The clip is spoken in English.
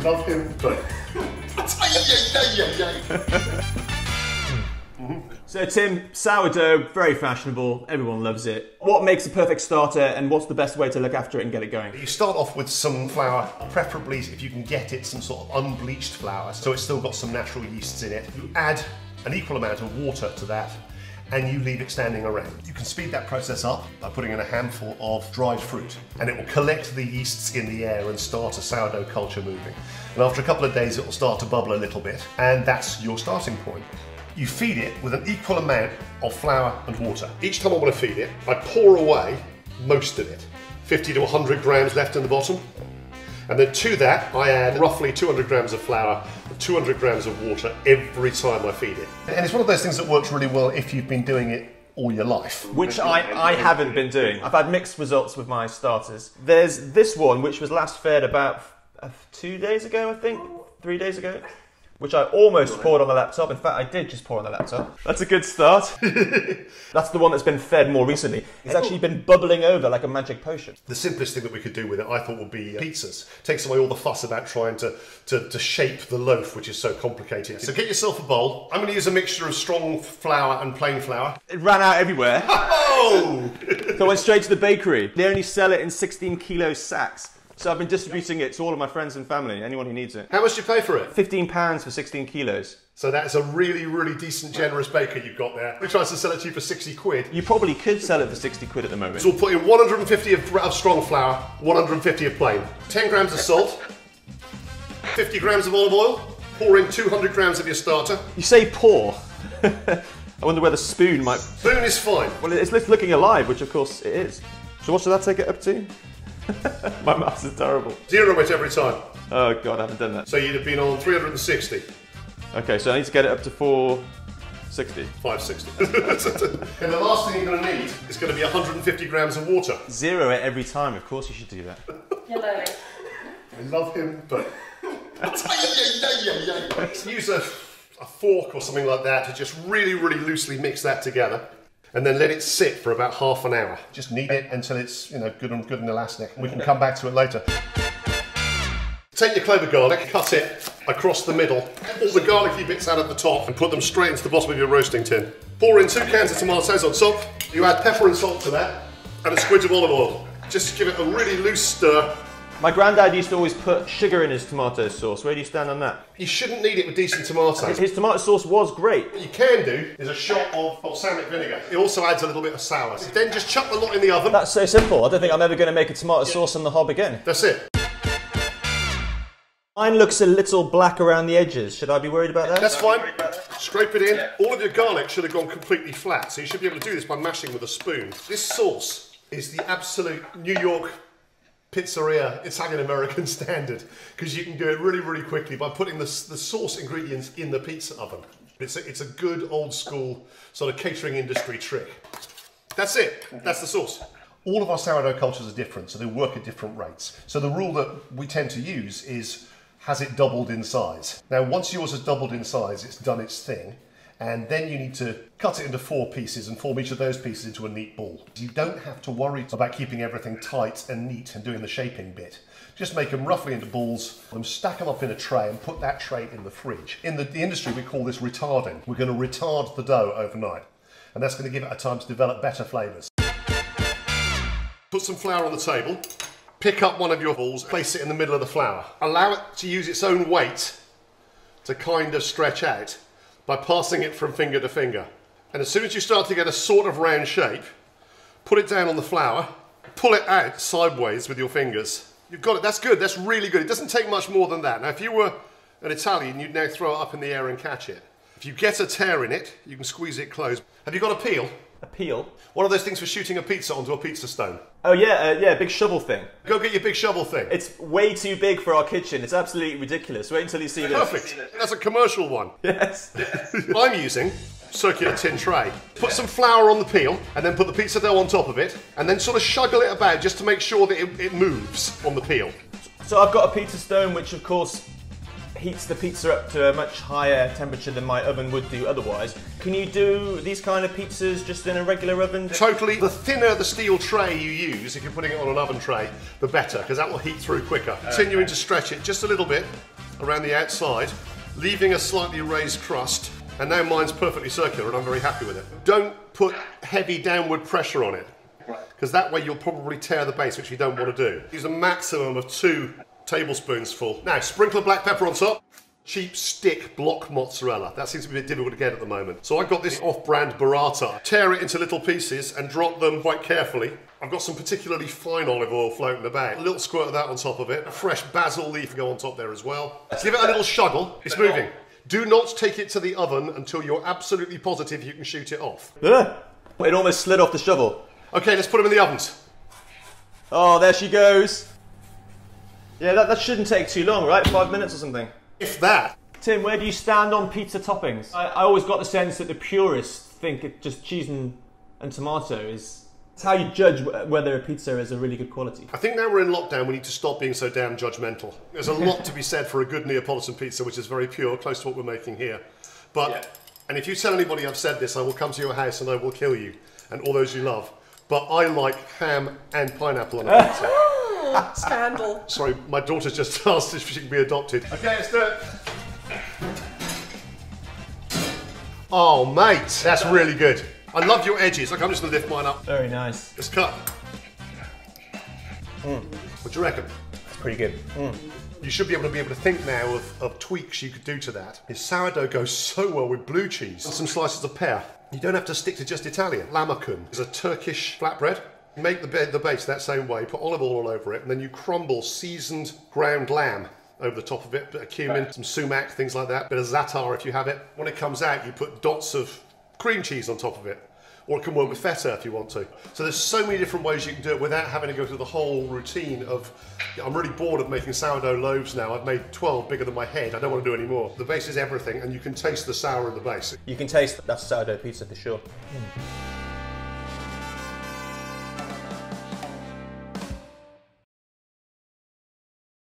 love him, but... So Tim, sourdough, very fashionable, everyone loves it. What makes a perfect starter and what's the best way to look after it and get it going? You start off with some flour, preferably if you can get it, some sort of unbleached flour, so it's still got some natural yeasts in it. You add an equal amount of water to that and you leave it standing around. You can speed that process up by putting in a handful of dried fruit and it will collect the yeasts in the air and start a sourdough culture moving. And after a couple of days it will start to bubble a little bit and that's your starting point. You feed it with an equal amount of flour and water. Each time I want to feed it, I pour away most of it. 50 to 100 grams left in the bottom. And then to that, I add roughly 200 grams of flour and 200 grams of water every time I feed it. And it's one of those things that works really well if you've been doing it all your life. Which I haven't been doing. I've had mixed results with my starters. There's this one, which was last fed about 2 days ago, I think, 3 days ago, which I almost poured on the laptop. In fact, I did just pour on the laptop. That's a good start. That's the one that's been fed more recently. It's actually been bubbling over like a magic potion. The simplest thing that we could do with it, I thought, would be pizzas. Takes away all the fuss about trying to shape the loaf, which is so complicated. So get yourself a bowl. I'm going to use a mixture of strong flour and plain flour. It ran out everywhere. Oh! So I went straight to the bakery. They only sell it in 16 kilo sacks. So I've been distributing it to all of my friends and family, anyone who needs it. How much do you pay for it? £15 for 16 kilos. So that's a really, really decent, generous baker you've got there. He tries to sell it to you for 60 quid. You probably could sell it for 60 quid at the moment. So we'll put in 150 of strong flour, 150 of plain, 10 grams of salt, 50 grams of olive oil, pour in 200 grams of your starter. You say pour. I wonder where the spoon might... Spoon is fine. Well, it's looking alive, which of course it is. So what should that take it up to? My maths is terrible. 0 it every time. Oh God, I haven't done that. So you'd have been on 360. Okay, so I need to get it up to 460. 560. And the last thing you're going to need is going to be 150 grams of water. 0 it every time, of course you should do that. Hello. I love him, but... Use a fork or something like that to just really, really loosely mix that together. And then let it sit for about half an hour. Just knead it until it's, you know, good and elastic. We can come back to it later. Take your clove of garlic, cut it across the middle, all the garlicky bits out of the top and put them straight into the bottom of your roasting tin. Pour in 2 cans of tomatoes on top. You add pepper and salt to that and a squidge of olive oil. Just give it a really loose stir. My granddad used to always put sugar in his tomato sauce. Where do you stand on that? You shouldn't need it with decent tomatoes. His tomato sauce was great. What you can do is a shot of balsamic vinegar. It also adds a little bit of sour. Then just chuck the lot in the oven. That's so simple. I don't think I'm ever going to make a tomato sauce on the hob again. That's it. Mine looks a little black around the edges. Should I be worried about that? That's fine. Scrape it in. All of your garlic should have gone completely flat, so you should be able to do this by mashing with a spoon. This sauce is the absolute New York pizzeria Italian-American standard, because you can do it really, really quickly by putting the sauce ingredients in the pizza oven. It's a good old school sort of catering industry trick. That's it. That's the sauce. All of our sourdough cultures are different, so they work at different rates. So the rule that we tend to use is, has it doubled in size? Now, once yours has doubled in size, it's done its thing. And then you need to cut it into 4 pieces and form each of those pieces into a neat ball. You don't have to worry about keeping everything tight and neat and doing the shaping bit. Just make them roughly into balls, and stack them up in a tray and put that tray in the fridge. In the industry, we call this retarding. We're going to retard the dough overnight, and that's going to give it a time to develop better flavours. Put some flour on the table, pick up one of your balls, place it in the middle of the flour. Allow it to use its own weight to kind of stretch out by passing it from finger to finger. And as soon as you start to get a sort of round shape, put it down on the flour, pull it out sideways with your fingers. You've got it, that's good, that's really good. It doesn't take much more than that. Now if you were an Italian, you'd now throw it up in the air and catch it. If you get a tear in it, you can squeeze it closed. Have you got a peel? A peel? One of those things for shooting a pizza onto a pizza stone. Oh yeah, yeah, big shovel thing. Go get your big shovel thing. It's way too big for our kitchen. It's absolutely ridiculous. Wait until you see this. Perfect. That's a commercial one. Yes. I'm using circular tin tray. Put some flour on the peel and then put the pizza dough on top of it and then sort of shuggle it about just to make sure that it moves on the peel. So I've got a pizza stone which of course heats the pizza up to a much higher temperature than my oven would do otherwise. Can you do these kind of pizzas just in a regular oven? Totally. The thinner the steel tray you use, if you're putting it on an oven tray, the better, because that will heat through quicker. Continuing to stretch it just a little bit. around the outside, leaving a slightly raised crust. And now mine's perfectly circular and I'm very happy with it. Don't put heavy downward pressure on it, because that way you'll probably tear the base, which you don't want to do. Use a maximum of 2 tablespoons full. Now, sprinkle black pepper on top. Cheap stick block mozzarella. That seems to be a bit difficult to get at the moment. So I've got this off-brand burrata. Tear it into little pieces and drop them quite carefully. I've got some particularly fine olive oil floating about. A little squirt of that on top of it. A fresh basil leaf go on top there as well. Let's give it a little shuggle. It's moving. Do not take it to the oven until you're absolutely positive you can shoot it off. It almost slid off the shovel. Okay, let's put them in the ovens. Oh, there she goes. Yeah, that shouldn't take too long, right? 5 minutes or something. If that. Tim, where do you stand on pizza toppings? I always got the sense that the purists think it just cheese and tomato is... It's how you judge whether a pizza is a really good quality. I think now we're in lockdown, we need to stop being so damn judgmental. There's a lot to be said for a good Neapolitan pizza, which is very pure, close to what we're making here. But, and if you tell anybody I've said this, I will come to your house and I will kill you, and all those you love. But I like ham and pineapple on a pizza. Scandal. Sorry, my daughter's just asked if she can be adopted. Okay, let's do it. Oh, mate, that's really good. I love your edges. Look, I'm just going to lift mine up. Very nice. Let's cut. What do you reckon? It's pretty good. You should be able to think now of tweaks you could do to that. His sourdough goes so well with blue cheese and some slices of pear. You don't have to stick to just Italian. Lahmacun is a Turkish flatbread. Make the base that same way, put olive oil all over it, and then you crumble seasoned ground lamb over the top of it, bit of cumin, some sumac, things like that, bit of za'atar if you have it. When it comes out, you put dots of cream cheese on top of it, or it can work with feta if you want to. So there's so many different ways you can do it without having to go through the whole routine of, I'm really bored of making sourdough loaves now. I've made 12 bigger than my head. I don't want to do any more. The base is everything, and you can taste the sour in the base. You can taste that sourdough pizza for sure.